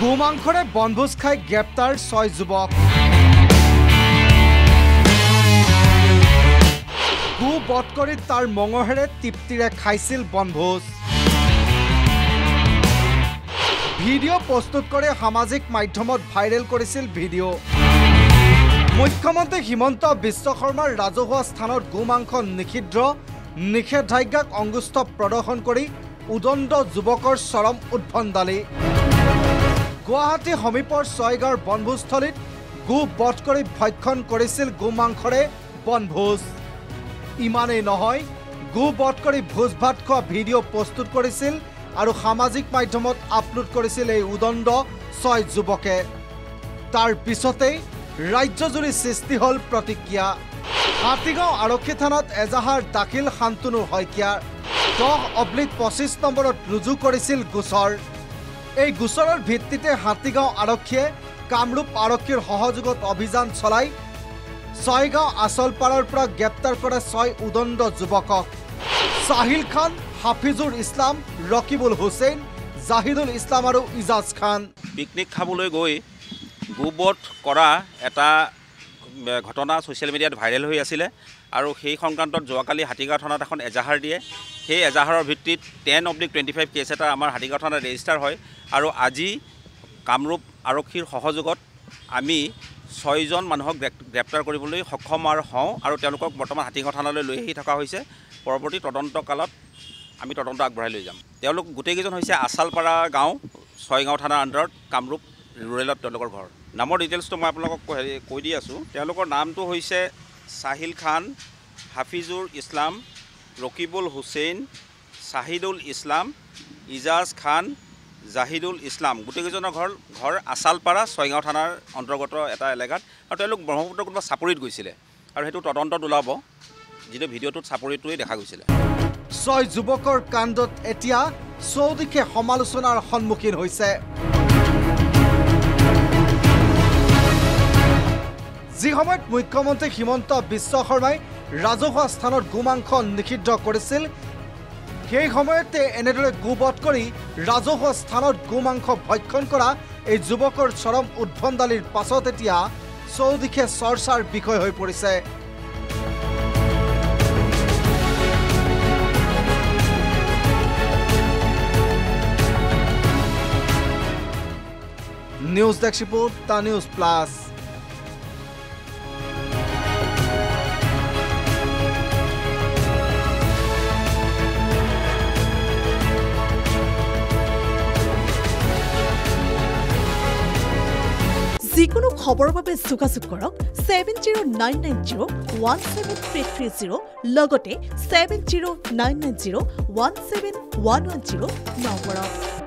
গোমাংসৰে বনভোজ খাই গ্ৰেপ্তাৰ 6 যুৱক। গো বধ কৰি তাৰ মঙহেৰে তৃপ্তিৰে খাইছিল বনভোজ। ভিডিঅ' প্ৰস্তুত কৰি সামাজিক মাধ্যমত ভাইৰেল কৰিছিল ভিডিঅ'। মুখ্যমন্ত্ৰী হিমন্ত বিশ্ব শৰ্মাৰ ৰাজহুৱা স্থানত গোমাংস নিষেধাজ্ঞাক অংগুষ্ঠ প্ৰদৰ্শন কৰি উদণ্ড যুৱকৰ চৰম উদ্ভণ্ডালি। গুৱাহাটী সমীপৰ ছয়গাঁৱৰ বনভোজস্থলীত গো বধ কৰি ভক্ষণ কৰিছিল গোমাংসৰে বনভোজ। ইমানেই নহয়, গো বধ কৰি ভোজ ভাত খোৱা ভিডিঅ' প্ৰস্তুত কৰিছিল আৰু সামাজিক মাধ্যমত আপলোড কৰিছিল এই উদণ্ড 6 যুৱকে। তাৰ পিছতেই ৰাজ্যজুৰি সৃষ্টি হ'ল প্ৰতিক্ৰিয়া। হাতীগাঁও আৰক্ষী থানাত এজাহাৰ দাখিল শান্তনু শইকীয়াৰ 10/25 নম্বৰত ৰুজু কৰিছিল গোচৰ। এই গোচৰৰ ভিত্তিতে হাতীগাঁও আৰক্ষীয়ে কামৰূপ আৰক্ষীৰ সহযোগত অভিযান চলাই ছয়গাঁও আচলপাৰাৰ পৰা গ্ৰেপ্তাৰ কৰে 6 উদণ্ড যুৱকক। সাহিল খান, হাফিজুৰ ইছলাম, ৰকিবুল হুছেইন, জাহিদুল ইছলাম আৰু ইজাজ খান। পিকনিক খাবলৈ গৈ গোবধ কৰা এটা ঘটনা ছ'চিয়েল মিডিয়াত ভাইৰেল হৈ আছিলে আৰু সেই সংক্ৰান্তত যোৱাকালি হাতীগাঁও থানাত এখন এজাহাৰ দিয়ে। সেই এজাহাৰৰ ভিত্তিত 10/25 কেছ এটা আমাৰ হাতীগাঁও থানাত ৰেজিষ্টাৰ হয় আৰু আজি কামৰূপ আৰক্ষীৰ সহযোগত আমি 6জন মানুহক গ্ৰেপ্তাৰ কৰিবলৈ সক্ষম হওঁ আৰু তেওঁলোকক বৰ্তমান হাতীগাঁও থানালৈ লৈ আহি থকা হৈছে। পৰৱৰ্তী তদন্ত কালত আমি তদন্ত আগবঢ়াই লৈ যাম। তেওঁলোক গোটেইকেইজন হৈছে আচালপাৰা গাঁও, ছয়গাঁও থানাৰ আণ্ডাৰত, কামৰূপ ৰুৰেলত তেওঁলোকৰ ঘৰ। নামৰ ডিটেইলছটো মই আপোনালোকক কৈ দি আছোঁ। তেওঁলোকৰ নামটো হৈছে সাহিল খান, হাফিজুৰ ইছলাম, ৰকিবুল হুছেইন, জাহিদুল ইছলাম, ইজাজ খান, জাহিদুল ইছলাম। গোটেইকেইজনৰ ঘৰ আচালপাৰা, ছয়গাঁও থানাৰ অন্তৰ্গত এটা এলেকাত আৰু তেওঁলোক ব্ৰহ্মপুত্ৰ কোনোবা চাপৰিত গৈছিলে আৰু সেইটো তদন্তত ওলাব, যিটো ভিডিঅ'টোত চাপৰিটোৱেই দেখা গৈছিলে। 6 যুৱকৰ কাণ্ডত এতিয়া চৌদিশে সমালোচনাৰ সন্মুখীন হৈছে। যি সময়ত মুখ্যমন্ত্ৰী হিমন্ত বিশ্ব শৰ্মাই ৰাজহুৱা স্থানত গোমাংস নিষিদ্ধ কৰিছিল, সেই সময়তে এনেদৰে গোবধ কৰি ৰাজহুৱা স্থানত গোমাংস ভক্ষণ কৰা এই যুৱকৰ চৰম উদ্ভণ্ডালিৰ পাছত এতিয়া চৌদিশে চৰ্চাৰ বিষয় হৈ পৰিছে। News desk report, the news plus. যিকোনো খবৰৰ বাবে যোগাযোগ কৰক 7099017330 লগতে 7099017110 নম্বৰত।